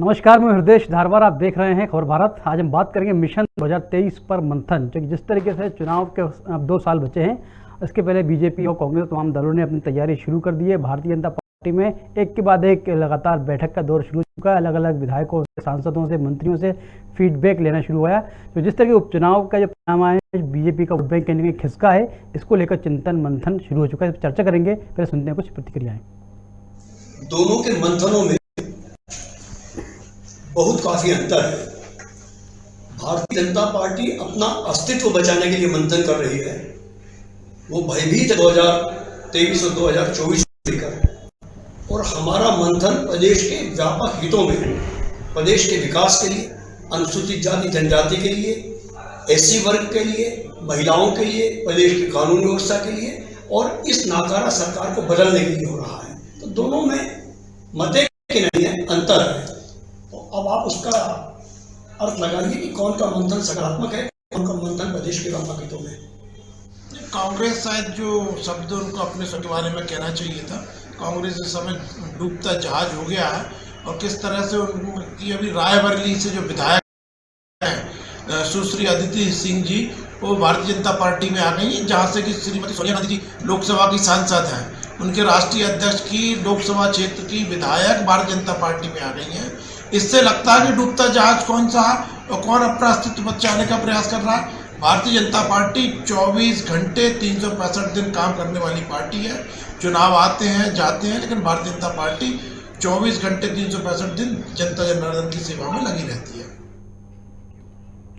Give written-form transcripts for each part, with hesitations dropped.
नमस्कार, मैं हृदय धारवार। आप देख रहे हैं खबर भारत। आज हम बात करेंगे मिशन 2023 पर मंथन। जो जिस तरीके से चुनाव के अब 2 साल बचे हैं, इसके पहले बीजेपी और कांग्रेस तमाम दलों ने अपनी तैयारी शुरू कर दी है। भारतीय जनता पार्टी में एक के बाद एक लगातार बैठक का दौर शुरू हो चुका है। अलग अलग विधायकों से, सांसदों से, मंत्रियों से फीडबैक लेना शुरू हुआ है। तो जिस तरह के उपचुनाव का जो परिणाम आए, बीजेपी का वोट बैंक कहीं ना कहीं खिसका है, इसको लेकर चिंतन मंथन शुरू हो चुका है। चर्चा करेंगे, पहले सुनते हैं कुछ प्रतिक्रियाएं। दोनों के मंथनों में बहुत काफी अंतर है। भारतीय जनता पार्टी अपना अस्तित्व बचाने के लिए मंथन कर रही है। वो भयभीत 2023 और 2024 लेकर, और हमारा मंथन प्रदेश के व्यापक हितों में, प्रदेश के विकास के लिए, अनुसूचित जाति जनजाति के लिए, एससी वर्ग के लिए, महिलाओं के लिए, प्रदेश की कानून व्यवस्था के लिए, और इस नाकारा सरकार को बदलने के लिए हो रहा है। तो दोनों में मते के नहीं है, अंतर है। अब आप उसका अर्थ लगाइए कि कौन का मंथन सकारात्मक है, कौन का मंथन प्रदेश के व्यापक हितों में। कांग्रेस शायद जो शब्द उनको अपने के बारे में कहना चाहिए था। कांग्रेस इस समय डूबता जहाज हो गया है, और किस तरह से उनकी अभी रायबरेली से जो विधायक हैं सुश्री अदिति सिंह जी, वो भारतीय जनता पार्टी में आ गई हैं, जहाँ से कि श्रीमती सोनिया गांधी जी लोकसभा की सांसद हैं। उनके राष्ट्रीय अध्यक्ष की लोकसभा क्षेत्र की विधायक भारतीय जनता पार्टी में आ गई हैं। इससे लगता है कि डूबता जहाज कौन सा है और कौन अपना अस्तित्व बचाने का प्रयास कर रहा है। भारतीय जनता पार्टी 24 घंटे 365 दिन काम करने वाली पार्टी है। चुनाव आते हैं जाते हैं, लेकिन भारतीय जनता पार्टी 24 घंटे 365 दिन जनता जनार्दन की सेवा में लगी रहती है।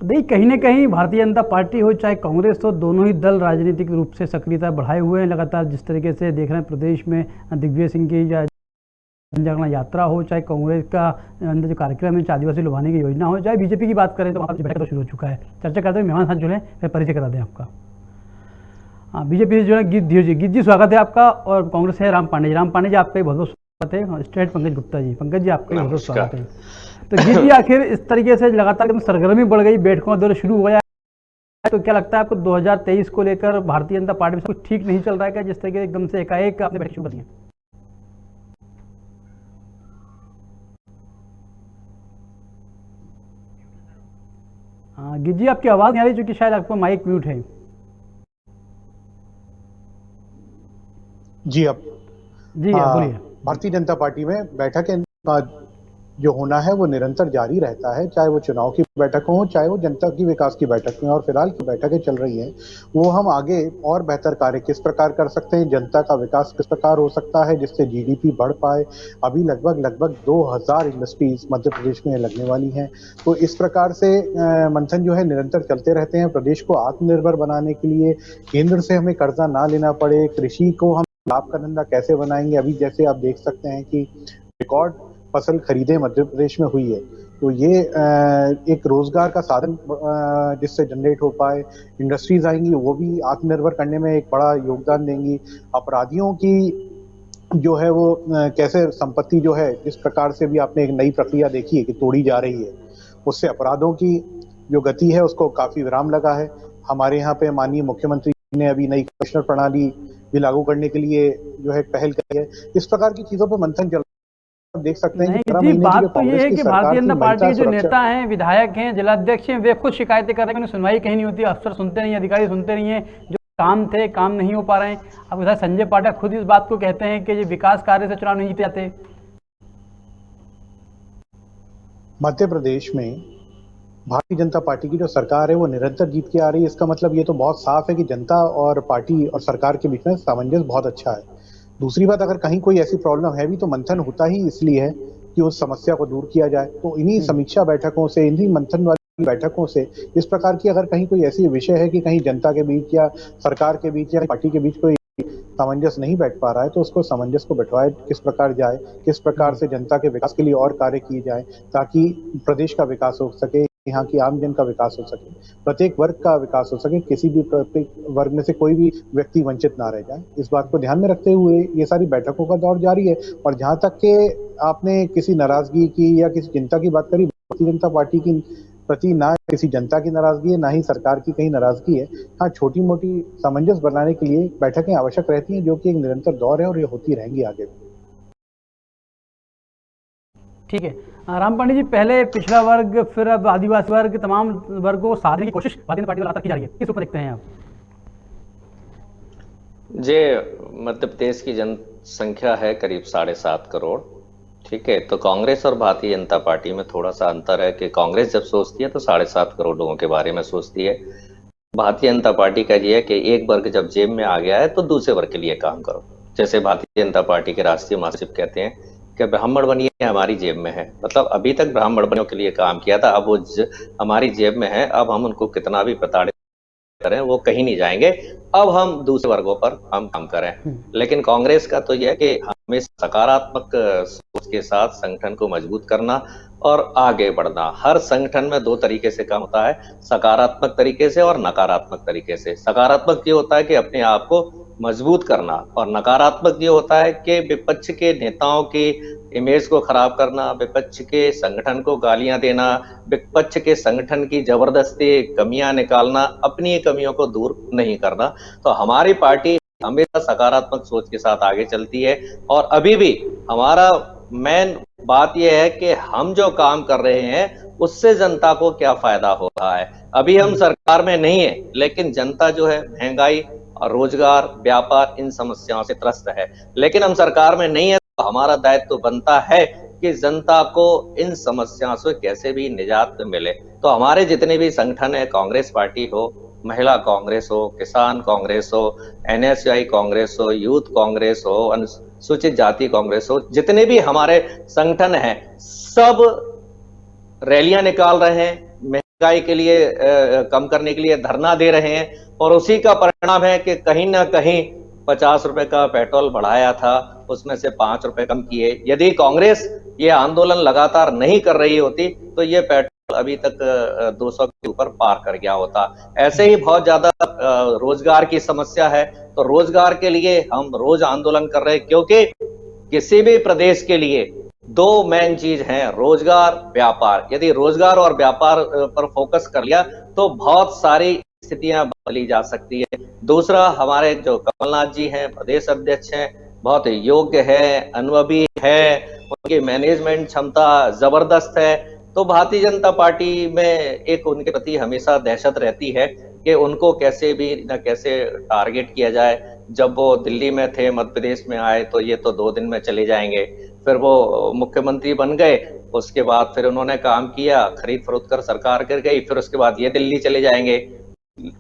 देखिए, कहीं ना कहीं भारतीय जनता पार्टी हो चाहे कांग्रेस हो, दोनों ही दल राजनीतिक रूप से सक्रियता बढ़ाए हुए हैं। लगातार जिस तरीके से देख रहे हैं प्रदेश में दिग्विजय सिंह की जनजागरण यात्रा हो, चाहे कांग्रेस का अंदर जो कार्यक्रम है, आदिवासी लुभाने की योजना हो, चाहे बीजेपी की बात करें तो वहाँ बैठक तो शुरू हो चुका है। चर्चा करते हैं, मेहमान साथ जुड़े, फिर परिचय करा दें आपका। हाँ, बीजेपी से जुड़े गीत जी स्वागत है आपका। और कांग्रेस है राम पांडे जी, आपका बहुत बहुत स्वागत है। स्टेट पंकज गुप्ता जी, पंकज जी आपका बहुत बहुत स्वागत है। तो गीत जी, आखिर इस तरीके से लगातार एकदम सरगर्मी बढ़ गई, बैठकों का दौर शुरू हो गया, तो क्या लगता है आपको 2023 को लेकर भारतीय जनता पार्टी में कुछ ठीक नहीं चल रहा है क्या, जिस तरीके से एकदम से एकाएक आपने बैठक शुरू कर दी है? हाँ गीत जी, आपकी आवाज़ नहीं आ रही, चूंकि शायद आपको माइक म्यूट है। जी अब जी बोलिए। भारतीय जनता पार्टी में बैठकें जो होना है वो निरंतर जारी रहता है, चाहे वो चुनाव की बैठक हो, चाहे वो जनता की विकास की बैठक में। और फिलहाल की बैठकें चल रही हैं, वो हम आगे और बेहतर कार्य किस प्रकार कर सकते हैं, जनता का विकास किस प्रकार हो सकता है जिससे जीडीपी बढ़ पाए। अभी लगभग 2000 इंडस्ट्रीज मध्य प्रदेश में लगने वाली हैं। तो इस प्रकार से मंथन जो है निरंतर चलते रहते हैं। प्रदेश को आत्मनिर्भर बनाने के लिए केंद्र से हमें कर्जा ना लेना पड़े, कृषि को हम लाभ का धंधा कैसे बनाएंगे। अभी जैसे आप देख सकते हैं कि रिकॉर्ड फसल खरीदें मध्य प्रदेश में हुई है, तो ये एक रोजगार का साधन जिससे जनरेट हो पाए। इंडस्ट्रीज आएंगी, वो भी आत्मनिर्भर करने में एक बड़ा योगदान देंगी। अपराधियों की जो है वो कैसे संपत्ति जो है, जिस प्रकार से भी आपने एक नई प्रक्रिया देखी है कि तोड़ी जा रही है, उससे अपराधों की जो गति है उसको काफी विराम लगा है। हमारे यहाँ पे माननीय मुख्यमंत्री ने अभी नई कमिश्नर प्रणाली भी लागू करने के लिए जो है पहल करी है। इस प्रकार की चीजों पर मंथन चल, देख सकते हैं कि जी, बात तो ये है कि भारतीय जनता पार्टी के जो नेता हैं, विधायक हैं, जिलाध्यक्ष हैं, वे खुद शिकायतें कर रहे हैं कि सुनवाई कहीं नहीं होती, अफसर सुनते नहीं, अधिकारी सुनते नहीं है, जो काम थे काम नहीं हो पा रहे हैं। अब उधर संजय पाठक खुद इस बात को कहते हैं कि ये विकास कार्य से चुनाव नहीं जीते जाते। मध्य प्रदेश में भारतीय जनता पार्टी की जो सरकार है वो निरंतर जीत के आ रही है। इसका मतलब ये तो बहुत साफ है कि जनता और पार्टी और सरकार के बीच में सामंजस्य बहुत अच्छा है। दूसरी बात, अगर कहीं कोई ऐसी प्रॉब्लम है भी तो मंथन होता ही इसलिए है कि उस समस्या को दूर किया जाए। तो इन्हीं समीक्षा बैठकों से, इन्हीं मंथन वाली बैठकों से इस प्रकार की अगर कहीं कोई ऐसी विषय है कि कहीं जनता के बीच या सरकार के बीच या पार्टी के बीच कोई सामंजस्य नहीं बैठ पा रहा है, तो उसको सामंजस्य को बैठवाए किस प्रकार जाए, किस प्रकार से जनता के विकास के लिए और कार्य किए जाए ताकि प्रदेश का विकास हो सके, यहाँ की आम जन का विकास हो सके, प्रत्येक वर्ग का विकास हो सके, किसी भी प्रत्येक वर्ग में से कोई भी व्यक्ति वंचित ना रह जाए। इस बात को ध्यान में रखते हुए ये सारी बैठकों का दौर जारी है। और जहां तक के आपने किसी नाराजगी की या किसी चिंता की बात करी, भारतीय जनता पार्टी की प्रति ना किसी जनता की नाराजगी है, ना ही सरकार की कहीं नाराजगी है। हाँ, छोटी मोटी सामंजस्य बनाने के लिए बैठकें आवश्यक रहती हैं, जो कि एक निरंतर दौर है और ये होती रहेंगी आगे भी। ठीक है, राम पांडे जी, पहले पिछड़ा वर्ग, फिर अब आदिवासी वर्ग, तमाम वर्गों को साधने की कोशिश भारतीय जनता पार्टी द्वारा लगातार की जा रही है, किस ऊपर देखते हैं आप? जे मध्य प्रदेश की जनसंख्या है करीब 7.5 करोड़। ठीक है, तो कांग्रेस और भारतीय जनता पार्टी में थोड़ा सा अंतर है कि कांग्रेस जब सोचती है तो 7.5 करोड़ लोगों के बारे में सोचती है। भारतीय जनता पार्टी का ये है कि एक वर्ग जब जेब में आ गया है तो दूसरे वर्ग के लिए काम करो। जैसे भारतीय जनता पार्टी के राष्ट्रीय महासचिव कहते हैं कि ब्राह्मण बनिए हमारी जेब में है, मतलब अभी तक ब्राह्मण बनियों के लिए काम किया था, अब वो हमारी जेब में है, अब हम उनको कितना भी प्रताड़ित करें वो कहीं नहीं जाएंगे, अब हम दूसरे वर्गों पर हम काम करें। लेकिन कांग्रेस का तो यह है कि हमें सकारात्मक सोच के साथ संगठन को मजबूत करना और आगे बढ़ना। हर संगठन में दो तरीके से काम होता है, सकारात्मक तरीके से और नकारात्मक तरीके से। सकारात्मक ये होता है कि अपने आप को मजबूत करना, और नकारात्मक ये होता है कि विपक्ष के नेताओं की इमेज को खराब करना, विपक्ष के संगठन को गालियां देना, विपक्ष के संगठन की जबरदस्ती कमियां निकालना, अपनी कमियों को दूर नहीं करना। तो हमारी पार्टी हमेशा सकारात्मक सोच के साथ आगे चलती है, और अभी भी हमारा मेन बात यह है कि हम जो काम कर रहे हैं उससे जनता को क्या फायदा हो रहा है। अभी हम सरकार में नहीं है, लेकिन जनता जो है महंगाई और रोजगार, व्यापार, इन समस्याओं से त्रस्त है। लेकिन हम सरकार में नहीं है तो हमारा दायित्व तो बनता है कि जनता को इन समस्याओं से कैसे भी निजात मिले। तो हमारे जितने भी संगठन है, कांग्रेस पार्टी हो, महिला कांग्रेस हो, किसान कांग्रेस हो, NSUI कांग्रेस हो, यूथ कांग्रेस हो, अनुसूचित जाति कांग्रेस हो, जितने भी हमारे संगठन हैं सब रैलियां निकाल रहे हैं, महंगाई के लिए कम करने के लिए धरना दे रहे हैं, और उसी का परिणाम है कि कहीं ना कहीं 50 रुपए का पेट्रोल बढ़ाया था, उसमें से 5 रुपए कम किए। यदि कांग्रेस ये आंदोलन लगातार नहीं कर रही होती तो ये पेट्रोल अभी तक 200 के ऊपर पार कर गया होता। ऐसे ही बहुत ज्यादा रोजगार की समस्या है, तो रोजगार के लिए हम रोज आंदोलन कर रहे हैं, क्योंकि किसी भी प्रदेश के लिए दो मेन चीज हैं, रोजगार, व्यापार। यदि रोजगार और व्यापार पर फोकस कर लिया तो बहुत सारी स्थितियां बदली जा सकती है। दूसरा, हमारे जो कमलनाथ जी हैं, प्रदेश अध्यक्ष हैं, बहुत योग्य है, अनुभवी है, उनकी मैनेजमेंट क्षमता जबरदस्त है। तो भारतीय जनता पार्टी में एक उनके प्रति हमेशा दहशत रहती है कि उनको कैसे भी न कैसे टारगेट किया जाए। जब वो दिल्ली में थे, मध्य प्रदेश में आए तो ये तो 2 दिन में चले जाएंगे, फिर वो मुख्यमंत्री बन गए, उसके बाद फिर उन्होंने काम किया, खरीद फरोख्त कर सरकार गिर गई, फिर उसके बाद ये दिल्ली चले जाएंगे।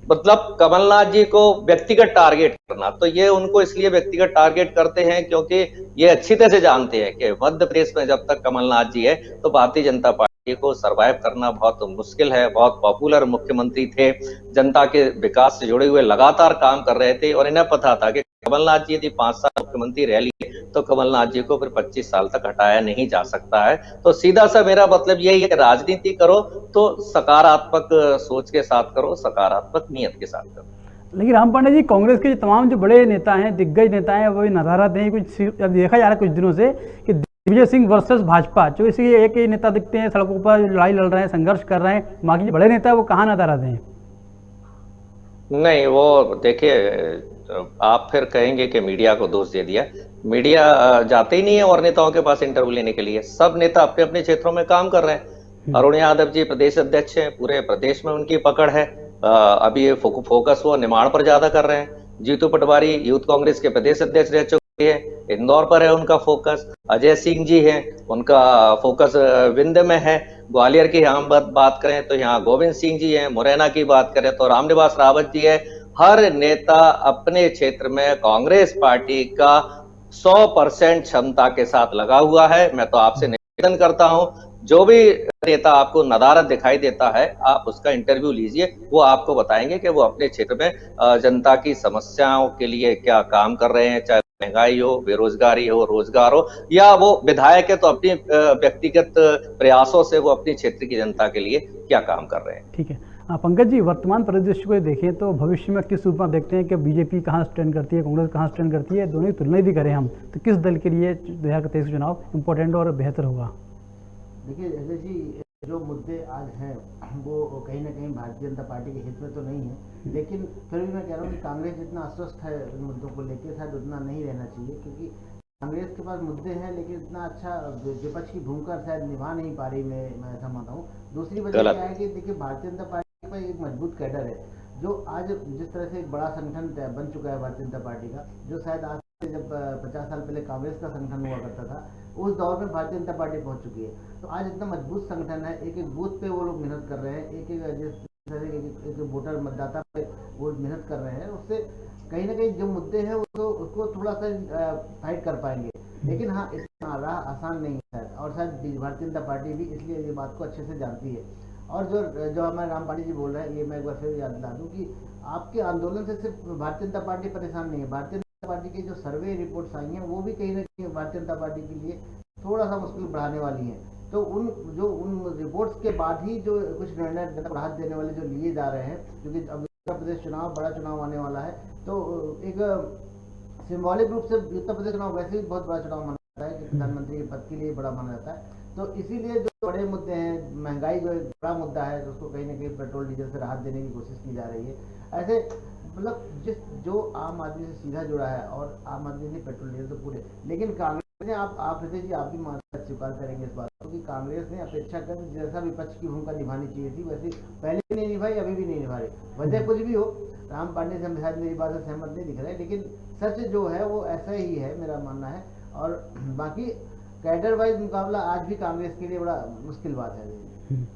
मतलब कमलनाथ जी को व्यक्तिगत टारगेट करना, तो ये उनको इसलिए व्यक्तिगत टारगेट करते हैं क्योंकि ये अच्छी तरह से जानते हैं कि मध्य प्रदेश में जब तक कमलनाथ जी है तो भारतीय जनता पार्टी को सरवाइव करना बहुत मुश्किल है। बहुत पॉपुलर मुख्यमंत्री थे, जनता के विकास से जुड़े हुए लगातार काम कर रहे थे, और इन्हें पता था कि कमलनाथ जी यदि 5 साल मुख्यमंत्री रह लिए तो कमलनाथ जी को फिर 25 साल तक हटाया नहीं जा सकता है। तो सीधा सा मेरा मतलब यही है कि राजनीति करो तो सकारात्मक सोच के साथ करो, सकारात्मक नियत के साथ करो। लेकिन राम पांडे जी, कांग्रेस के तमाम जो बड़े नेता हैं, दिग्गज नेता हैं, वो भी नदारत हैं। कुछ अब देखा जा रहा है कुछ दिनों से कि दिग्विजय सिंह वर्सेस भाजपा, जो इसी एक ही नेता दिखते हैं, सड़कों पर लड़ाई लड़ रहे हैं, संघर्ष कर रहे हैं, बाकी जो बड़े नेता है वो कहाँ नदारत हैं? नहीं, वो देखिए, आप फिर कहेंगे कि मीडिया को दोष दे दिया। मीडिया जाते ही नहीं है और नेताओं के पास इंटरव्यू लेने के लिए। सब नेता अपने अपने क्षेत्रों में काम कर रहे हैं। अरुण यादव जी प्रदेश अध्यक्ष हैं, पूरे प्रदेश में उनकी पकड़ है। अभी ये फोकस वो निमाड़ पर ज्यादा कर रहे हैं। जीतू पटवारी यूथ कांग्रेस के प्रदेश अध्यक्ष रह चुके हैं, इंदौर पर है उनका फोकस। अजय सिंह जी हैं, उनका फोकस विंध्य में है। ग्वालियर की हम बात करें तो यहाँ गोविंद सिंह जी हैं। मुरैना की बात करें तो रामनिवास रावत जी है। हर नेता अपने क्षेत्र में कांग्रेस पार्टी का 100% क्षमता के साथ लगा हुआ है। मैं तो आपसे निवेदन करता हूं, जो भी नेता आपको नदारत दिखाई देता है, आप उसका इंटरव्यू लीजिए, वो आपको बताएंगे कि वो अपने क्षेत्र में जनता की समस्याओं के लिए क्या काम कर रहे हैं, चाहे महंगाई हो, बेरोजगारी हो, रोजगार हो, या वो विधायक है तो अपनी व्यक्तिगत प्रयासों से वो अपने क्षेत्र की जनता के लिए क्या काम कर रहे हैं। ठीक है। पंकज जी, वर्तमान परिदृश्य को देखें तो भविष्य में किस रूप में देखते हैं कि बीजेपी कहाँ स्टैंड करती है, कांग्रेस कहाँ स्टैंड करती है? दोनों की तुलना भी करें हम तो किस दल के लिए 2023 चुनाव इम्पोर्टेंट और बेहतर होगा? देखिए अजय जी, जो मुद्दे आज हैं वो कहीं ना कहीं भारतीय जनता पार्टी के हित में तो नहीं है, लेकिन फिर भी मैं कह रहा हूँ कि कांग्रेस जितना अस्वस्थ है इन मुद्दों को लेकर शायद उतना नहीं रहना चाहिए, क्योंकि कांग्रेस के पास मुद्दे हैं, लेकिन इतना अच्छा विपक्ष की भूमिका शायद निभा नहीं पा रही, मैं ऐसा मानता हूँ। दूसरी वजह गलत। क्या है कि देखिए, भारतीय जनता पार्टी का एक मजबूत कैडर है, जो आज जिस तरह से एक बड़ा संगठन बन चुका है भारतीय जनता पार्टी का, जो शायद आज से जब 50 साल पहले कांग्रेस का संगठन हुआ करता था, उस दौर में भारतीय जनता पार्टी पहुंच चुकी है। तो आज इतना मजबूत संगठन है, एक एक बूथ पे वो लोग मेहनत कर रहे हैं, एक जिस तरह के एक वोटर मतदाता पे वो मेहनत कर रहे हैं, उससे कहीं ना कहीं जो मुद्दे हैं उसको थोड़ा सा फाइट कर पाएंगे। लेकिन हाँ, इतना राह आसान नहीं है, और शायद भारतीय जनता पार्टी भी इसलिए ये बात को अच्छे से जानती है। और जो हमारे राम पांडे जी बोल रहे हैं, ये मैं एक बार फिर याद दिला दूं कि आपके आंदोलन से सिर्फ भारतीय जनता पार्टी परेशान नहीं है। भारतीय जनता पार्टी की जो सर्वे रिपोर्ट्स आई हैं, वो भी कहीं ना कहीं भारतीय जनता पार्टी के लिए थोड़ा सा मुश्किल बढ़ाने वाली हैं। तो उन रिपोर्ट्स के बाद ही जो कुछ निर्णय राहत देने वाले जो लिए जा रहे हैं, क्योंकि अब उत्तर प्रदेश चुनाव, बड़ा चुनाव आने वाला है, तो एक सिंबॉलिक रूप से उत्तर प्रदेश चुनाव वैसे ही बहुत बड़ा चुनाव माना जाता है कि प्रधानमंत्री के पद के लिए बड़ा माना जाता है। तो इसीलिए जो बड़े मुद्दे हैं, महंगाई जो एक बड़ा मुद्दा है, उसको कहीं ना कहीं पेट्रोल डीजल से राहत देने की कोशिश की जा रही है। ऐसे मतलब जो आम आदमी से सीधा जुड़ा है, और आम आदमी नहीं, पेट्रोल डीजल तो पूरे, लेकिन कांग्रेस ने, आप हृदय जी आप भी स्वीकार करेंगे इस बात को, कि कांग्रेस ने अपेक्षाकृत जैसा विपक्ष की भूमिका निभानी चाहिए थी, वैसे पहले भी नहीं निभाई, अभी भी नहीं निभा रही। वजह कुछ भी हो, राम पांडे से शायद मेरी बात से सहमत नहीं दिख रहे, लेकिन सच जो है वो ऐसा ही है, मेरा मानना है। और बाकी कैडर वाइज मुकाबला आज भी कांग्रेस के लिए बड़ा मुश्किल बात है।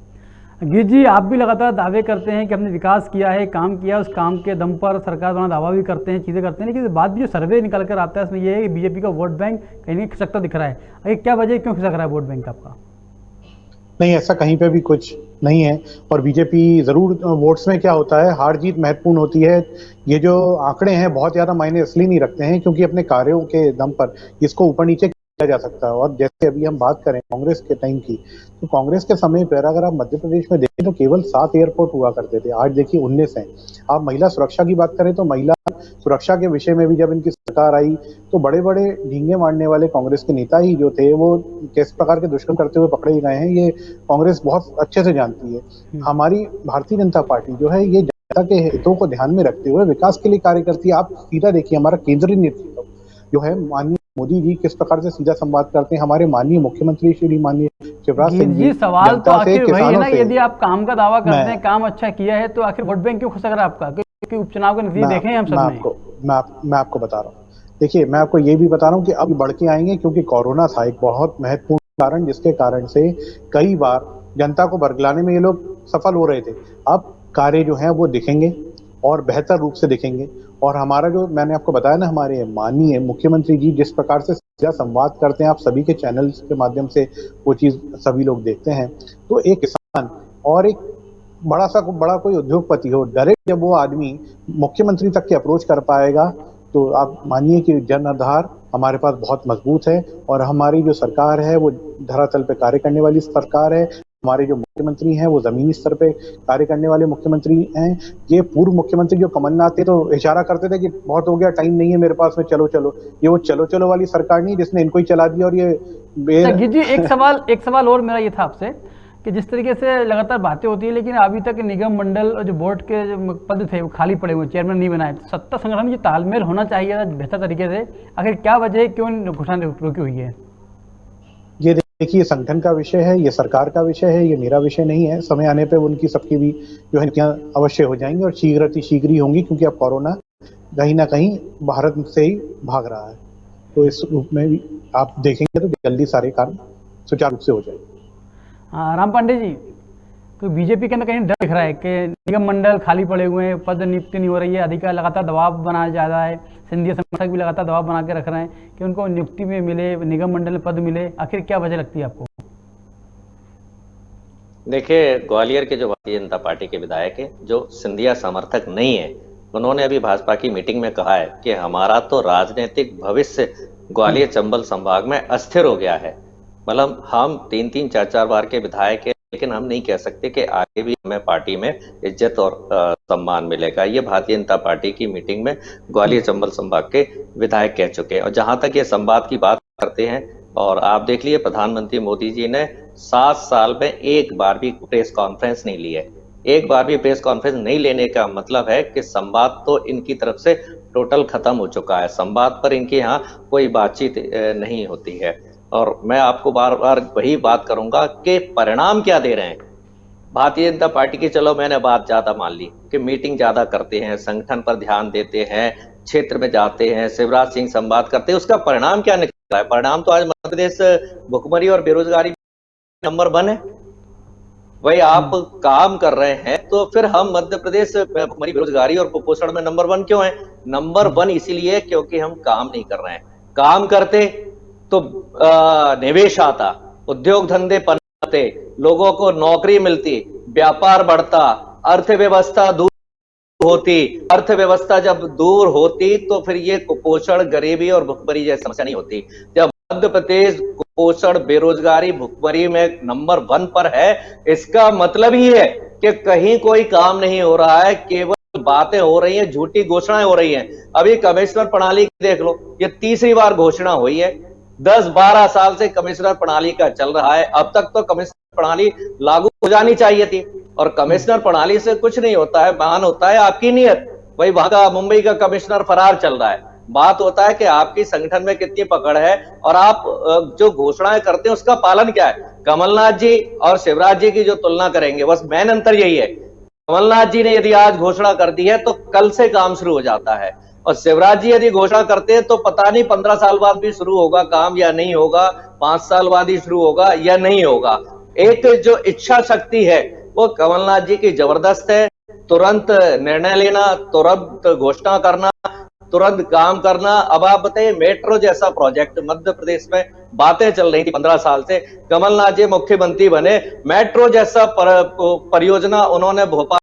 गिर जी, आप भी लगातार दावे करते हैं कि हमने विकास किया है, काम किया, उस काम के दम पर सरकार द्वारा दावा भी करते हैं, चीज़ें करते हैं, लेकिन बाद भी जो सर्वे निकल कर आता है उसमें यह है कि बीजेपी का वोट बैंक कहीं नहीं खिसकता दिख रहा है। अरे क्या वजह, क्यों खिसक रहा है वोट बैंक आपका? नहीं, ऐसा कहीं पे भी कुछ नहीं है। और बीजेपी जरूर, वोट्स में क्या होता है, हार जीत महत्वपूर्ण होती है। ये जो आंकड़े हैं बहुत ज्यादा मायने इसलिए नहीं रखते हैं क्योंकि अपने कार्यों के दम पर इसको ऊपर नीचे किया जा सकता है। और जैसे अभी हम बात करें कांग्रेस के टाइम की, तो कांग्रेस के समय पर अगर आप मध्य प्रदेश में देखें तो केवल 7 एयरपोर्ट हुआ करते थे, आज देखिए 19 हैं। आप महिला सुरक्षा की बात करें तो महिला सुरक्षा के विषय में भी जब इनकी सरकार आई तो बड़े बड़े ढींगे मारने वाले कांग्रेस के नेता ही जो थे, वो किस प्रकार के दुष्कर्म करते हुए पकड़े गए हैं, ये कांग्रेस बहुत अच्छे से जानती है। हमारी भारतीय जनता पार्टी जो है, ये जनता के हितों को ध्यान में रखते हुए विकास के लिए कार्य करती है। आप सीधा देखिए, हमारा केंद्रीय नेतृत्व जो है, माननीय मोदी जी किस प्रकार से सीधा संवाद करते हैं, हमारे माननीय मुख्यमंत्री श्री माननीय शिवराज सिंह जी। सवाल तो आखिर वही है ना, यदि आप काम का दावा करते हैं, काम अच्छा किया है, तो आखिर वोट बैंक क्यों खसक रहा है आपका? क्योंकि उपचुनाव के नतीजे देखे हैं हम सबने। मैं आपको बता रहा हूँ, देखिए मैं आपको ये भी बता रहा हूँ कि अब बढ़ के आएंगे, क्योंकि कोरोना था एक बहुत महत्वपूर्ण कारण, जिसके कारण से कई बार जनता को बरगलाने में ये लोग सफल हो रहे थे। अब कार्य जो है वो दिखेंगे और बेहतर रूप से दिखेंगे। और हमारा जो मैंने आपको बताया ना, हमारे माननीय मुख्यमंत्री जी जिस प्रकार से सीधा संवाद करते हैं, आप सभी के चैनल्स के माध्यम से वो चीज सभी लोग देखते हैं, तो एक किसान और एक बड़ा कोई उद्योगपति हो, डायरेक्ट जब वो आदमी मुख्यमंत्री तक के अप्रोच कर पाएगा, तो आप मानिए कि जन आधार हमारे पास बहुत मजबूत है। और हमारी जो सरकार है वो धरातल पे कार्य करने वाली सरकार है। हमारे जो मुख्यमंत्री हैं वो जमीनी स्तर पे कार्य करने वाले मुख्यमंत्री हैं। ये पूर्व मुख्यमंत्री जो कमलनाथ थे तो इशारा करते थे कि बहुत हो गया, टाइम नहीं है मेरे पास में, चलो चलो। ये वो चलो चलो वाली सरकार नहीं जिसने इनको ही चला दिया। और ये जी, एक सवाल और मेरा ये था आपसे कि जिस तरीके से लगातार बातें होती है, लेकिन अभी तक निगम मंडल और जो बोर्ड के जो पद थे वो खाली पड़े हुए, चेयरमैन नहीं बनाए। सत्ता संगठन में जो तालमेल होना चाहिए था बेहतर तरीके से, आखिर क्या वजह है, क्यों घोषणा रोकी हुई है? ये देखिए, संगठन का विषय है, ये सरकार का विषय है, ये मेरा विषय नहीं है। समय आने पे उनकी सबकी भी जो है नीतियां अवश्य हो जाएंगी और शीघ्र ही होंगी, क्योंकि अब कोरोना कहीं ना कहीं भारत से ही भाग रहा है। तो इस रूप में भी आप देखेंगे तो जल्दी सारे कार्य सुचारू रूप से हो जाएंगे। राम पांडे जी, तो बीजेपी के अंदर कहीं डर दिख रहा है कि निगम मंडल खाली पड़े हुए हैं, पद नियुक्ति नहीं हो रही है, अधिकार लगातार दबाव बनाया जा रहा है, सिंधिया समर्थक भी लगातार दबाव बना के रख रहे हैं कि उनको नियुक्ति में मिले, निगम मंडल में पद मिले। आखिर क्या वजह लगती है आपको? देखिए, ग्वालियर के जो भारतीय जनता पार्टी के विधायक है जो सिंधिया समर्थक नहीं है, उन्होंने अभी भाजपा की मीटिंग में कहा है कि हमारा तो राजनीतिक भविष्य ग्वालियर चंबल संभाग में अस्थिर हो गया है। मतलब हम 3-3, 4-4 बार के विधायक हैं, लेकिन हम नहीं कह सकते कि आगे भी हमें पार्टी में इज्जत और सम्मान मिलेगा। ये भारतीय जनता पार्टी की मीटिंग में ग्वालियर चंबल संभाग के विधायक कह चुके हैं। और जहां तक ये संवाद की बात करते हैं, और आप देख लिए प्रधानमंत्री मोदी जी ने 7 साल में एक बार भी प्रेस कॉन्फ्रेंस नहीं ली है। एक बार भी प्रेस कॉन्फ्रेंस नहीं लेने का मतलब है कि संवाद तो इनकी तरफ से टोटल खत्म हो चुका है। संवाद पर इनके यहाँ कोई बातचीत नहीं होती है। और मैं आपको बार बार वही बात करूंगा कि परिणाम क्या दे रहे हैं भारतीय जनता पार्टी की। चलो मैंने बात ज्यादा मान ली कि मीटिंग ज्यादा करते हैं, संगठन पर ध्यान देते हैं, क्षेत्र में जाते हैं, शिवराज सिंह संवाद करते हैं, उसका परिणाम क्या निकला है? परिणाम तो आज मध्य प्रदेश भुखमरी और बेरोजगारी नंबर 1 है। वही आप काम कर रहे हैं तो फिर हम मध्य प्रदेश भुखमरी बेरोजगारी और कुपोषण में नंबर 1 क्यों है? नंबर 1 इसीलिए क्योंकि हम काम नहीं कर रहे हैं। काम करते तो निवेश आता, उद्योग धंधे पनपते, लोगों को नौकरी मिलती, व्यापार बढ़ता, अर्थव्यवस्था दूर होती। अर्थव्यवस्था जब दूर होती तो फिर ये कुपोषण, गरीबी और भुखमरी जैसी समस्या नहीं होती। जब मध्य प्रदेश कुपोषण, बेरोजगारी, भुखमरी में नंबर 1 पर है, इसका मतलब ही है कि कहीं कोई काम नहीं हो रहा है, केवल बातें हो रही हैं, झूठी घोषणाएं हो रही हैं। अभी कमिश्नर प्रणाली देख लो, ये तीसरी बार घोषणा हुई है। 10-12 साल से कमिश्नर प्रणाली का चल रहा है। अब तक तो कमिश्नर प्रणाली लागू हो जानी चाहिए थी। और कमिश्नर प्रणाली से कुछ नहीं होता है, महान होता है आपकी नीयत। वही वहां का मुंबई का कमिश्नर फरार चल रहा है। बात होता है कि आपकी संगठन में कितनी पकड़ है और आप जो घोषणाएं करते हैं उसका पालन क्या है। कमलनाथ जी और शिवराज जी की जो तुलना करेंगे, बस मेन अंतर यही है, कमलनाथ जी ने यदि आज घोषणा कर दी है तो कल से काम शुरू हो जाता है, और शिवराज जी यदि घोषणा करते हैं तो पता नहीं 15 साल बाद भी शुरू होगा काम या नहीं होगा, 5 साल बाद ही शुरू होगा या नहीं होगा। एक जो इच्छा शक्ति है वो कमलनाथ जी की जबरदस्त है। तुरंत निर्णय लेना, तुरंत घोषणा करना, तुरंत काम करना। अब आप बताइए, मेट्रो जैसा प्रोजेक्ट मध्य प्रदेश में बातें चल रही थी 15 साल से, कमलनाथ जी मुख्यमंत्री बने, मेट्रो जैसा परियोजना उन्होंने भोपाल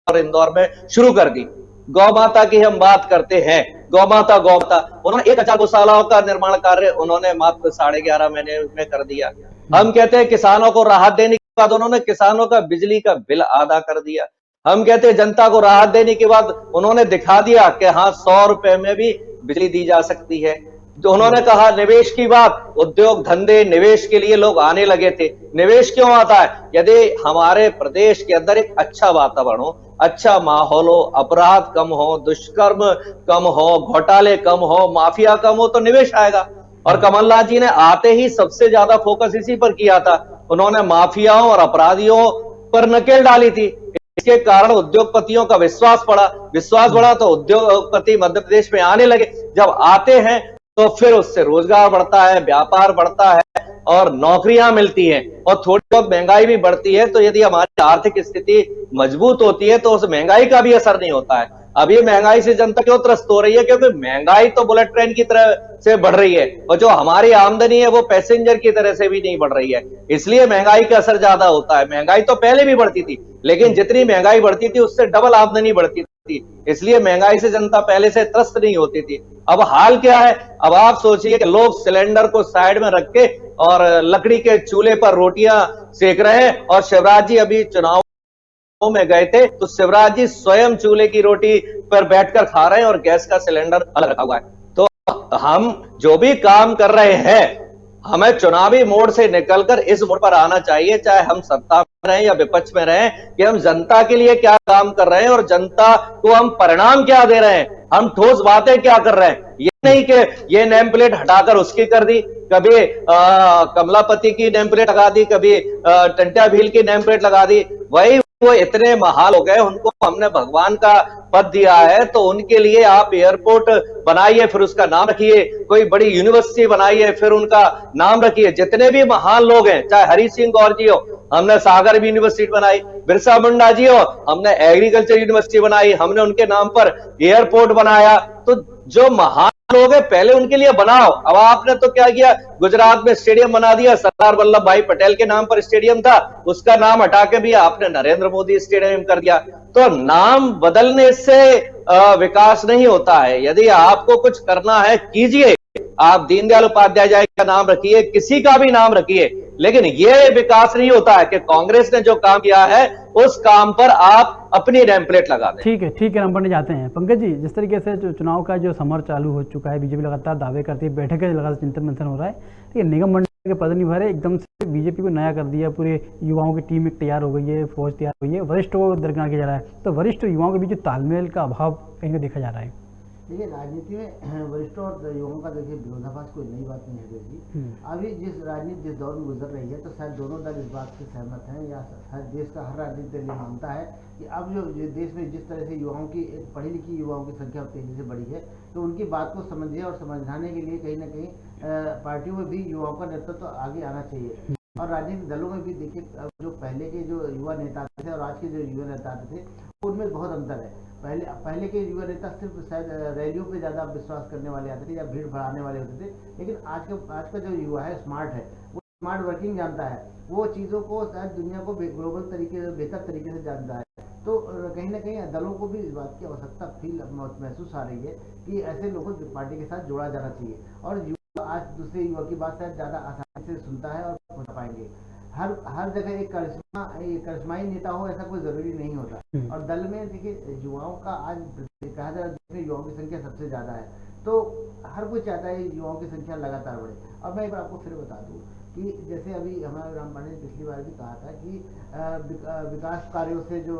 और इंदौर में शुरू कर दी। गौ माता की हम बात करते हैं, गौ माता उन्होंने 1000 गौशालाओं का निर्माण कार्य उन्होंने मात्र 11.5 महीने में कर दिया। हम कहते हैं किसानों को राहत देने के बाद उन्होंने किसानों का बिजली का बिल आधा कर दिया। हम कहते हैं जनता को राहत देने के बाद उन्होंने दिखा दिया कि हाँ 100 रुपए में भी बिजली दी जा सकती है। जो उन्होंने कहा निवेश की बात, उद्योग धंधे, निवेश के लिए लोग आने लगे थे। निवेश क्यों आता है? यदि हमारे प्रदेश के अंदर एक अच्छा वातावरण हो, अच्छा माहौल हो, अपराध कम हो, दुष्कर्म कम हो, घोटाले कम हो, माफिया कम हो, तो निवेश आएगा। और कमलनाथ जी ने आते ही सबसे ज्यादा फोकस इसी पर किया था। उन्होंने माफियाओं और अपराधियों पर नकेल डाली थी। इसके कारण उद्योगपतियों का विश्वास बढ़ा तो उद्योगपति मध्य प्रदेश में आने लगे। जब आते हैं तो फिर उससे रोजगार बढ़ता है, व्यापार बढ़ता है और नौकरियां मिलती हैं और थोड़ी बहुत महंगाई भी बढ़ती है। तो यदि हमारी आर्थिक स्थिति मजबूत होती है तो उस महंगाई का भी असर नहीं होता है। अब ये महंगाई से जनता क्यों त्रस्त हो रही है? क्योंकि महंगाई तो बुलेट ट्रेन की तरह से बढ़ रही है और जो हमारी आमदनी है वो पैसेंजर की तरह से भी नहीं बढ़ रही है, इसलिए महंगाई का असर ज्यादा होता है। महंगाई तो पहले भी बढ़ती थी, लेकिन जितनी महंगाई बढ़ती थी उससे डबल आमदनी बढ़ती थी, इसलिए महंगाई से जनता पहले से त्रस्त नहीं होती थी। अब हाल क्या है? अब आप सोचिए कि लोग सिलेंडर को साइड में रख के और लकड़ी के चूल्हे पर रोटियां सेक रहे हैं। और शिवराज जी अभी चुनाव में गए थे तो शिवराज जी स्वयं चूल्हे की रोटी पर बैठकर खा रहे हैं और गैस का सिलेंडर अलग रखा हुआ है। तो हम जो भी काम कर रहे हैं, हमें चुनावी मोड से निकलकर इस मोड पर आना चाहिए, चाहे हम सत्ता में रहें या विपक्ष में रहें, कि हम जनता के लिए क्या काम कर रहे हैं और जनता को हम परिणाम क्या दे रहे हैं, हम ठोस बातें क्या कर रहे हैं। ये नहीं कि ये नेम प्लेट हटाकर उसकी कर दी, कभी कमलापति की नेम प्लेट लगा दी, कभी टंट्या भील की नेम प्लेट लगा दी। वही वो इतने महान हो गए, उनको हमने भगवान का पद दिया है तो उनके लिए आप एयरपोर्ट बनाइए, फिर उसका नाम रखिए, कोई बड़ी यूनिवर्सिटी बनाइए, फिर उनका नाम रखिए। जितने भी महान लोग हैं, चाहे हरि सिंह गौर जी हो, हमने सागर भी यूनिवर्सिटी बनाई, बिरसा मुंडा जी हो, हमने एग्रीकल्चर यूनिवर्सिटी बनाई, हमने उनके नाम पर एयरपोर्ट बनाया। तो जो महान लोग हैं पहले उनके लिए बनाओ। अब आपने तो क्या किया, गुजरात में स्टेडियम बना दिया, सरदार वल्लभ भाई पटेल के नाम पर स्टेडियम था, उसका नाम हटा के भी आपने नरेंद्र मोदी स्टेडियम कर दिया। तो नाम बदलने से विकास नहीं होता है। यदि आपको कुछ करना है कीजिए, आप दीनदयाल उपाध्याय जी का नाम रखिए, किसी का भी नाम रखिए, लेकिन यह विकास नहीं होता है कि कांग्रेस ने जो काम किया है उस काम पर आप अपनी नेम प्लेट लगा दें। ठीक है, नंबर नहीं जाते हैं। पंकज जी, जिस तरीके से चुनाव का जो समर चालू हो चुका है, बीजेपी लगातार दावे करती है, बैठकें लगातार चिंतन मंथन हो रहा है, लेकिन निगम मंडल के पद नहीं भरे, एकदम से बीजेपी को नया कर दिया, पूरे युवाओं की टीम एक तैयार हो गई है, फौज तैयार हो गई है, वरिष्ठों को दरकिनार किया जा रहा है, तो वरिष्ठ युवाओं के बीच जो तालमेल का अभाव कहीं ना देखा जा रहा है। देखिए, राजनीति में वरिष्ठों और युवाओं का देखिए विरोधाभास कोई नई बात नहीं है जी। अभी जिस राजनीति जिस दौर में गुजर रही है, तो शायद दोनों दल इस बात से सहमत हैं, या शायद देश का हर राजनीतिक दल मानता है कि अब जो देश में जिस तरह से युवाओं की, पढ़ी लिखी युवाओं की संख्या तेजी से बढ़ी है, तो उनकी बात को समझे और समझाने के लिए कहीं ना कहीं पार्टियों में भी युवाओं का नेतृत्व आगे आना चाहिए। और राजनीतिक दलों में भी देखिए, जो पहले के जो युवा नेता थे और आज के जो युवा नेता थे, उनमें बहुत अंतर है। पहले के युवा नेता सिर्फ शायद रैलियों पे ज़्यादा विश्वास करने वाले आते थे या भीड़ बढ़ाने वाले होते थे, लेकिन आज का जो युवा है स्मार्ट है, वो स्मार्ट वर्किंग जानता है, वो चीज़ों को शायद दुनिया को ग्लोबल तरीके से, बेहतर तरीके से जानता है। तो कहीं ना कहीं दलों को भी इस बात की आवश्यकता महसूस आ रही है कि ऐसे लोगों को पार्टी के साथ जोड़ा जाना चाहिए। और युवा आज दूसरे युवा की बात शायद ज़्यादा आसानी से सुनता है और पहुँच पाएंगे। हर जगह एक करिश्माई नेता हो ऐसा कोई जरूरी नहीं होता। और दल में देखिए, युवाओं का आज कहा जा रहा है, युवाओं की संख्या सबसे ज्यादा है, तो हर कोई चाहता है युवाओं की संख्या लगातार बढ़े। अब मैं एक बार आपको फिर बता दूं कि जैसे अभी हमारे राम पांडे ने पिछली बार भी कहा था कि विकास कार्यों से, जो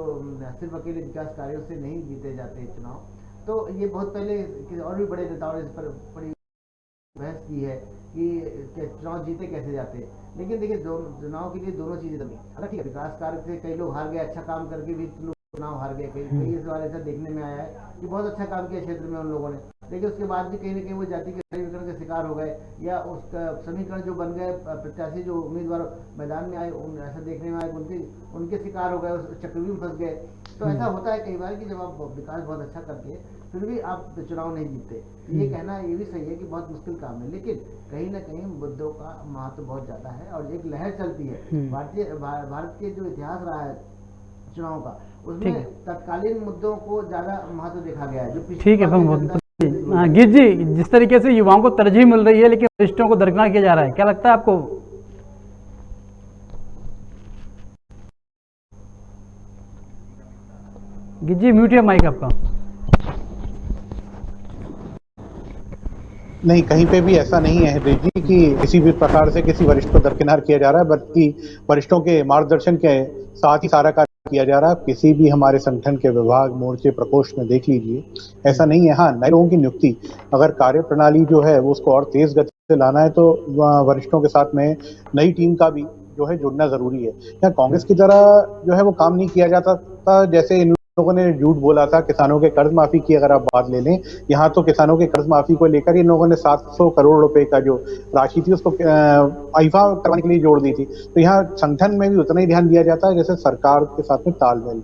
सिर्फ अकेले विकास कार्यों से नहीं जीते जाते चुनाव, तो ये बहुत पहले और भी बड़े नेताओं ने इस पर बड़ी बहस की है कि चुनाव जीते कैसे जाते हैं। लेकिन देखिए, चुनाव के लिए दोनों चीजें दबी। अगर ठीक है, विकास कार्य से कई लोग हार गए, अच्छा काम करके भी लोग चुनाव हार गए, कई इस बार ऐसा देखने में आया है कि बहुत अच्छा काम किया क्षेत्र में उन लोगों ने, लेकिन उसके बाद भी कहीं ना कहीं वो जाति के समीकरण के शिकार हो गए, या उसका समीकरण जो बन गए, प्रत्याशी जो उम्मीदवार मैदान में आए, ऐसा देखने में आए उनके शिकार हो गए, उस चक्रव्यूह में फंस गए। तो ऐसा होता है कई बार कि जब आप विकास बहुत अच्छा करते हैं फिर भी आप चुनाव नहीं जीतते। ये कहना ये भी सही है कि बहुत मुश्किल काम है, लेकिन कहीं ना कहीं मुद्दों का महत्व बहुत ज्यादा है और एक लहर चलती है। भारत के जो इतिहास रहा है चुनाव का, उसमें तत्कालीन मुद्दों को ज्यादा महत्व देखा गया है। ठीक है गीत जी, जिस तरीके से युवाओं को तरजीह मिल रही है लेकिन वरिष्ठों को दरकिनार किया जा रहा है, क्या लगता है आपको? गीत जी, म्यूट है माइक आपका। नहीं, कहीं पे भी ऐसा नहीं है हृदय जी कि किसी भी प्रकार से किसी वरिष्ठ को दरकिनार किया जा रहा है, बल्कि वरिष्ठों के मार्गदर्शन के साथ ही सारा कार्य किया जा रहा है। किसी भी हमारे संगठन के विभाग, मोर्चे, प्रकोष्ठ में देख लीजिए, ऐसा नहीं है। हाँ, नए लोगों की नियुक्ति, अगर कार्य प्रणाली जो है वो उसको और तेज गति से लाना है तो वरिष्ठों के साथ में नई टीम का भी जो है जुड़ना जरूरी है। यहाँ कांग्रेस की तरह जो है वो काम नहीं किया जाता था। जैसे इन लोगों ने झूठ बोला था किसानों के कर्ज माफी की, अगर आप बात ले लें, यहाँ तो किसानों के कर्ज माफी को लेकर इन लोगों ने 700 करोड़ रुपए का जो राशि थी उसको आईफा करवाने के लिए जोड़ दी थी। तो यहाँ संगठन में भी उतना ही ध्यान दिया जाता है जैसे सरकार के साथ में तालमेल।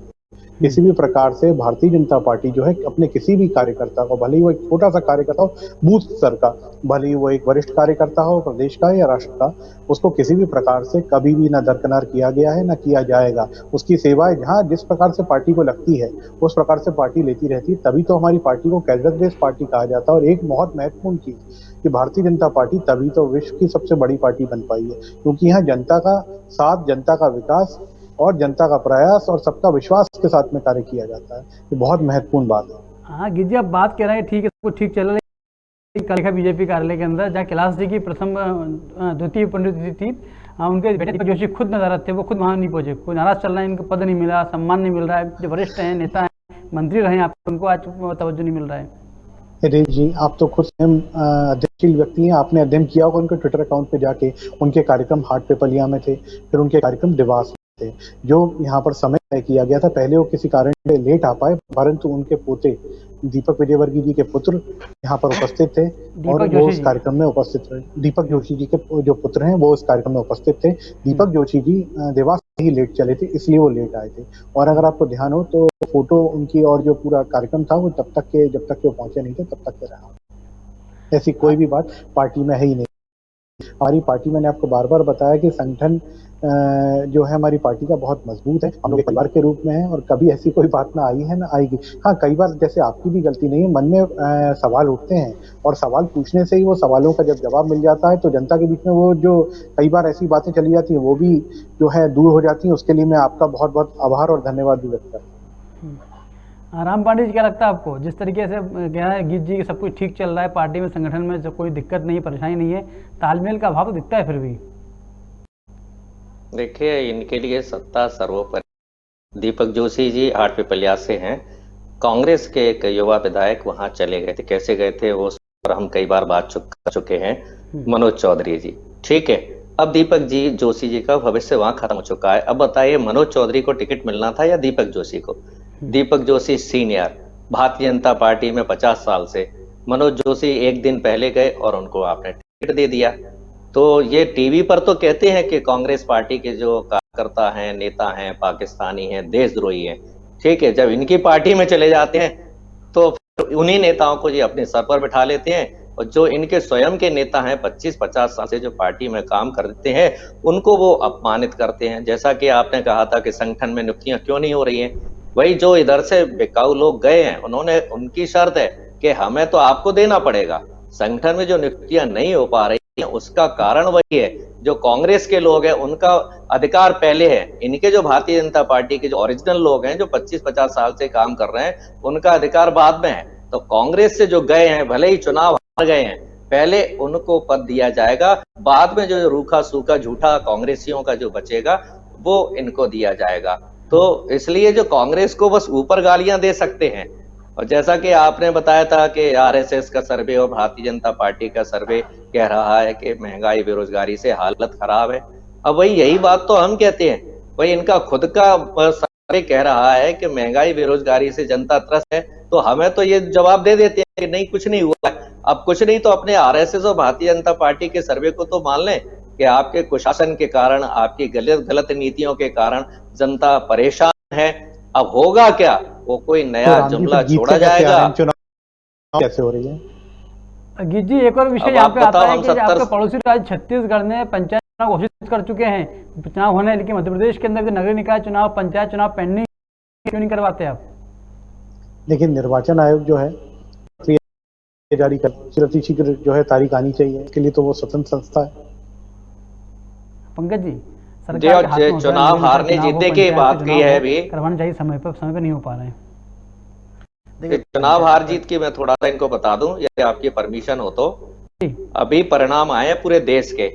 किसी भी प्रकार से भारतीय जनता पार्टी जो है अपने किसी भी कार्यकर्ता को, भले ही वो एक छोटा सा कार्यकर्ता हो, बूथ स्तर का, भले ही वो एक वरिष्ठ कार्यकर्ता हो, प्रदेश का या राष्ट्र का, उसको किसी भी प्रकार से कभी भी न दरकिनार किया गया है, न किया जाएगा। उसकी सेवाएं जहां जिस प्रकार से पार्टी को लगती है उस प्रकार से पार्टी लेती रहती है। तभी तो हमारी पार्टी को कैडर बेस्ड पार्टी कहा जाता है। और एक बहुत महत्वपूर्ण चीज कि भारतीय जनता पार्टी तभी तो विश्व की सबसे बड़ी पार्टी बन पाई है, क्योंकि यहाँ जनता का साथ, जनता का विकास और जनता का प्रयास और सबका विश्वास के साथ में कार्य किया जाता है। ये बहुत महत्वपूर्ण बात है। हाँ गिरिजी, आप बात कह रहे हैं, ठीक है, सब कुछ ठीक चल रहा है। कल बीजेपी कार्यालय के अंदर जहाँ कैलाश जी की प्रथम द्वितीय पुण्यतिथि थी, उनके बेटे दीपक जोशी खुद नजारत थे, वो खुद वहाँ नहीं पहुंचे। कोई नाराज चल रहा है, इनको पद नहीं मिला, सम्मान नहीं मिल रहा है, जो वरिष्ठ हैं, नेता हैं, मंत्री रहे हैं, उनको आज तवज्जो नहीं मिल रहा है। अरे जी, आप तो खुद स्वयं अध्ययनशील व्यक्ति हैं, आपने अध्ययन किया होगा उनके ट्विटर अकाउंट पे जाके। उनके कार्यक्रम हाट पेपलिया में थे, फिर उनके कार्यक्रम देवास में थे, जो यहाँ पर समय तय किया गया था। पहले वो किसी कारण से लेट आ पाए, परंतु उनके पोते दीपक विजयवर्गीय जी के पुत्र यहाँ पर उपस्थित थे और वो उस कार्यक्रम में उपस्थित थे। दीपक जोशी जी के जो पुत्र हैं वो उस कार्यक्रम में उपस्थित थे। दीपक जोशी जी देवास से ही लेट चले थे, इसलिए वो लेट आए थे। और अगर आपको ध्यान हो तो फोटो उनकी और जो पूरा कार्यक्रम था वो जब तक के वो पहुंचे नहीं थे तब तक के रहा। ऐसी कोई भी बात पार्टी में है ही नहीं। हमारी पार्टी, मैंने आपको बार बार बताया कि संगठन जो है हमारी पार्टी का बहुत मजबूत है, हम लोग परिवार के रूप में है और कभी ऐसी कोई बात ना आई है ना आएगी। हाँ, कई बार जैसे आपकी भी गलती नहीं है, मन में सवाल उठते हैं और सवाल पूछने से ही वो सवालों का जब जवाब मिल जाता है तो जनता के बीच में वो जो कई बार ऐसी बातें चली जाती हैं वो भी जो है दूर हो जाती हैं। उसके लिए मैं आपका बहुत बहुत आभार और धन्यवाद भी व्यक्त करता हूँ। राम पांडे जी, क्या लगता है आपको, जिस तरीके से कह रहे हैं गीत जी कि सब कुछ ठीक चल रहा है, पार्टी में, संगठन में कोई दिक्कत नहीं, परेशानी नहीं है, तालमेल का अभाव तो दिखता है फिर भी? देखिए, इनके लिए सत्ता सर्वोपरि। दीपक जोशी जी आठपीपल्या से हैं। कांग्रेस के एक युवा विधायक वहां चले गए थे, कैसे गए थे वो उस पर हम कई बार बात कर चुके हैं। मनोज चौधरी जी, ठीक है। अब दीपक जी जोशी जी का भविष्य वहां खत्म हो चुका है। अब बताइए, मनोज चौधरी को टिकट मिलना था या दीपक जोशी को? दीपक जोशी सीनियर, भारतीय जनता पार्टी में 50 साल से। मनोज जोशी एक दिन पहले गए और उनको आपने टिकट दे दिया। तो ये टीवी पर तो कहते हैं कि कांग्रेस पार्टी के जो कार्यकर्ता हैं, नेता हैं, पाकिस्तानी हैं, देशद्रोही हैं, ठीक है। जब इनकी पार्टी में चले जाते हैं तो फिर उन्हीं नेताओं को ये अपने सर पर बिठा लेते हैं, और जो इनके स्वयं के नेता हैं 25-50 साल से जो पार्टी में काम करते हैं उनको वो अपमानित करते हैं। जैसा कि आपने कहा था कि संगठन में नियुक्तियां क्यों नहीं हो रही हैं, वही जो इधर से बिकाऊ लोग गए हैं उन्होंने, उनकी शर्त है कि हमें तो आपको देना पड़ेगा। संगठन में जो नियुक्तियां नहीं हो पा रही हैं उसका कारण वही है, जो कांग्रेस के लोग हैं उनका अधिकार पहले है। इनके जो भारतीय जनता पार्टी के जो ओरिजिनल लोग हैं जो 25-50 साल से काम कर रहे हैं उनका अधिकार बाद में है। तो कांग्रेस से जो गए हैं, भले ही चुनाव हार गए हैं, पहले उनको पद दिया जाएगा, बाद में जो रूखा सूखा झूठा कांग्रेसियों का जो बचेगा वो इनको दिया जाएगा। तो इसलिए जो कांग्रेस को बस ऊपर गालियां दे सकते हैं। और जैसा कि आपने बताया था कि आरएसएस का सर्वे और भारतीय जनता पार्टी का सर्वे कह रहा है कि महंगाई बेरोजगारी से हालत खराब है। अब वही यही बात तो हम कहते हैं, वही इनका खुद का सर्वे कह रहा है कि महंगाई बेरोजगारी से जनता त्रस्त है, तो हमें तो ये जवाब दे देते हैं कि नहीं, कुछ नहीं हुआ है। अब कुछ नहीं तो अपने आरएसएस और भारतीय जनता पार्टी के सर्वे को तो मान लें कि आपके कुशासन के कारण, आपकी गलत नीतियों के कारण जनता परेशान है। अब होगा क्या, वो कोई नया जुमला छोड़ा जाएगा? चुनाव कैसे हो रही है? गीत जी, एक और विषय अब यहाँ आप पे आता बताओ, है हम कि 70 आपके पड़ोसी राज्य छत्तीसगढ़ ने पंचायत चुनाव घोषित कर चुके हैं, चुनाव होने, लेकिन मध्य प्रदेश के अंदर नगर निकाय चुनाव, पंचायत चुनाव पेंडिंग, क्यों नहीं करवाते आप? लेकिन निर्वाचन आयोग जो है जारी कर, सिर्फ इसी की जो है तारीख आनी चाहिए, इसके लिए तो वो स्वतंत्र संस्था है। पंकज जी, जी, सरकार और के हाथ में होता है, चुनाव नगर हारने निकाय चुनाव हो, जीतने की पंचायत बात के की चुनाव है हो, भी। करवाना चाहिए समय पे नहीं हो पा रहे हैं। कि चुनाव हार जीत की मैं थोड़ा सा इनको बता दूं, यदि आपकी परमिशन हो तो। अभी परिणाम आए हैं पूरे देश के।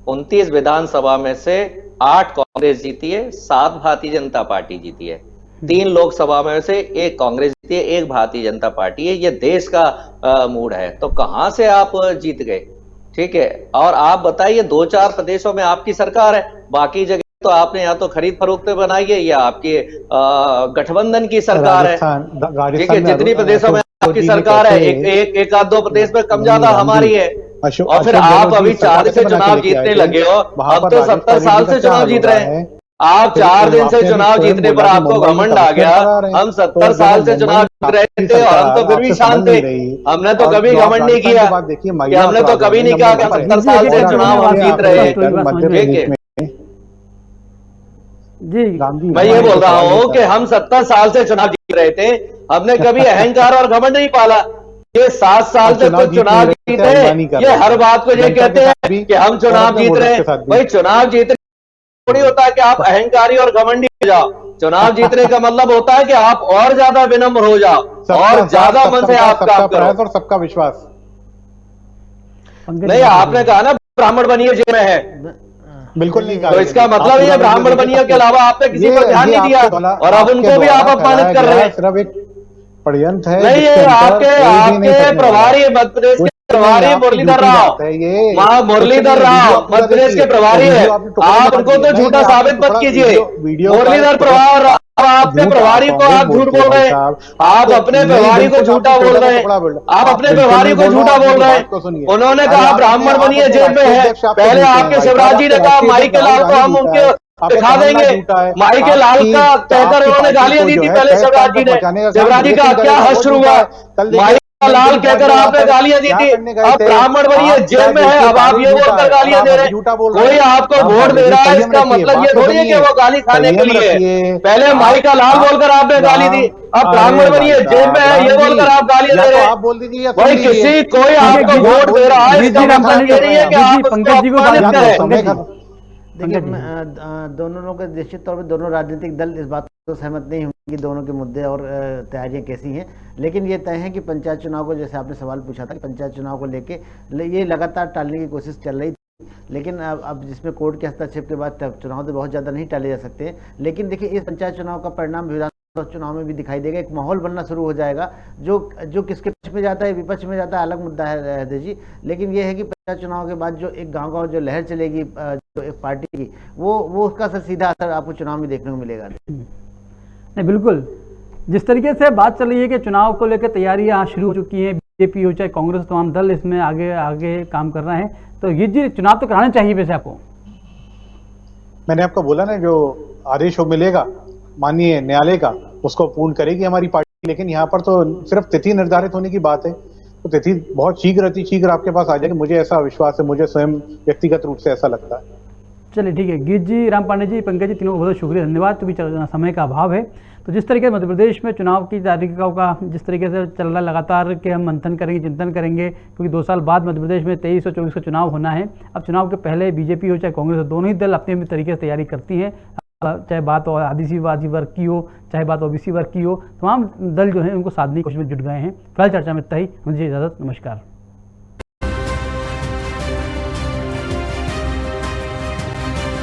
29 विधानसभा में से 8 कांग्रेस जीती है, 7 भारतीय जनता पार्टी जीती है। 3 लोकसभा में से 1 कांग्रेस जीती है, 1 भारतीय जनता पार्टी है। ये देश का मूड है, तो कहां से आप जीत गए? ठीक है। और आप बताइए, 2-4 प्रदेशों में आपकी सरकार है, बाकी जगह तो आपने या तो खरीद फरोख्त बनाई है या आपकी गठबंधन की सरकार है। ठीक है, जितनी प्रदेशों में आपकी सरकार है, एक आध दो प्रदेश में कम ज्यादा हमारी है। और फिर आप अभी 4 दिन से चुनाव जीतने लगे हो, हम तो 70 साल से चुनाव जीत रहे हैं। आप 4 दिन से चुनाव जीतने पर आपको घमंड आ गया। हम 70 साल से चुनाव जीत रहे थे और हम तो फिर भी शांत थे। हमने तो कभी घमंड नहीं किया, कि हमने तो कभी नहीं कहा कि 70 साल से चुनाव हम जीत रहे हैं। ठीक है जी, मैं ये बोल रहा हूँ कि हम 70 साल से चुनाव जीत रहे थे, हमने कभी अहंकार और घमंड नहीं पाला। ये 7 साल से तो चुनाव जीते, ये हर बात को ये कहते हैं कि हम चुनाव जीत रहे हैं। भाई, चुनाव जीतने थोड़ी होता है कि आप अहंकारी और घमंडी हो जाओ। चुनाव जीतने का मतलब होता है कि आप और ज्यादा विनम्र हो जाओ और ज्यादा मन से आप काम करो और सबका विश्वास। नहीं, आपने कहा ना ब्राह्मण बनिए जेब में है, बिल्कुल नहीं कहा। तो इसका मतलब ये ब्राह्मण बनिए के अलावा आपने किसी पर ध्यान नहीं दिया, और अब उनको भी आप अपमानित कर रहे हैं। सिर्फ एक षड्यंत्र है। नहीं, ये आपके प्रभारी मध्य प्रदेश के प्रभारी मुरलीधर राव, वहाँ मुरलीधर राव मध्य प्रदेश के प्रभारी है। आप उनको तो झूठा साबित मत कीजिए। मुरलीधर प्रभार, आपके प्रभारी को आप झूठ बोल रहे हैं, आप अपने प्रभारी को झूठा बोल रहे हैं, आप अपने प्रभारी को झूठा बोल रहे हैं। उन्होंने कहा ब्राह्मण बनिए जेब में है। पहले आपके शिवराज जी ने कहा माई के लाल को हम उनके दिखा देंगे। माई के लाल का कहकर उन्होंने गालियां दी थी पहले शिवराज जी ने। शिवराज जी का क्या हश्र हुआ? माई का लाल कहकर आपने गालियां दी थी। अब ब्राह्मण बनिए जेब में है, अब आप ये बोलकर गालियां दे रहे हैं। कोई आपको वोट दे रहा है, इसका मतलब ये थोड़ी है कि वो गाली खाने के लिए। पहले माई का लाल बोलकर आपने गाली दी, अब ब्राह्मण बनिए जेब में है ये बोलकर आप गालियां दे रहे हैं। आप बोल दीजिए, भाई, किसी कोई आपको वोट दे रहा है, इसका मतलब ये नहीं है कि आप पंकज जी को अपमानित करें। देखिए, दोनों लोग निश्चित तौर पे दोनों राजनीतिक दल इस बात तो सहमत नहीं होंगे कि दोनों के मुद्दे और तैयारियां कैसी हैं, लेकिन ये तय है कि पंचायत चुनाव को, जैसे आपने सवाल पूछा था कि पंचायत चुनाव को लेके ये लगातार टालने की कोशिश चल रही थी। लेकिन अब जिसमें कोर्ट के हस्तक्षेप के बाद चुनाव तो बहुत ज़्यादा नहीं टाले जा सकते। लेकिन देखिए, इस पंचायत चुनाव का परिणाम विधानसभा चुनाव में भी दिखाई देगा। एक माहौल बनना शुरू हो जाएगा, जो किसके पक्ष में जाता है, विपक्ष में जाता है, अलग मुद्दा है हृदय जी। लेकिन ये है कि पंचायत चुनाव के बाद जो एक गाँव जो लहर चलेगी जो एक पार्टी की, वो उसका सीधा असर आपको चुनाव में देखने को मिलेगा। नहीं, बिल्कुल। जिस तरीके से बात चल रही है कि चुनाव को लेकर तैयारियां शुरू हो चुकी हैं, बीजेपी हो चाहे कांग्रेस, तमाम दल इसमें आगे आगे काम कर रहे हैं, तो ये जी चुनाव तो कराना चाहिए वैसे आपको। मैंने आपको बोला ना, जो आदेश हो मिलेगा माननीय न्यायालय का, उसको पूर्ण करेगी हमारी पार्टी। लेकिन यहाँ पर तो सिर्फ तिथि निर्धारित होने की बात है, तो तिथि बहुत शीघ्र आपके पास आ जाएगी, मुझे ऐसा विश्वास है, मुझे स्वयं व्यक्तिगत रूप से ऐसा लगता है। चलिए ठीक है, गीत जी, राम पांडे जी, पंकज जी, तीनों को बहुत शुक्रिया, धन्यवाद। क्योंकि समय का अभाव है, तो जिस तरीके से मध्य प्रदेश में चुनाव की तारीखों का जिस तरीके से चल रहा है लगातार कि हम मंथन करेंगे, चिंतन करेंगे, क्योंकि 2 साल बाद मध्य प्रदेश में 23 और 24 का चुनाव होना है। अब चुनाव के पहले बीजेपी हो चाहे कांग्रेस हो, दोनों ही दल अपने अपने तरीके से तैयारी करती हैं, चाहे बात आदिवासी वर्ग की हो, चाहे बात ओबीसी वर्ग की हो, तमाम दल जो है उनको साधने की कोशिश में जुट गए हैं। फिलहाल चर्चा में इतना ही, मुझे इजाज़त, नमस्कार।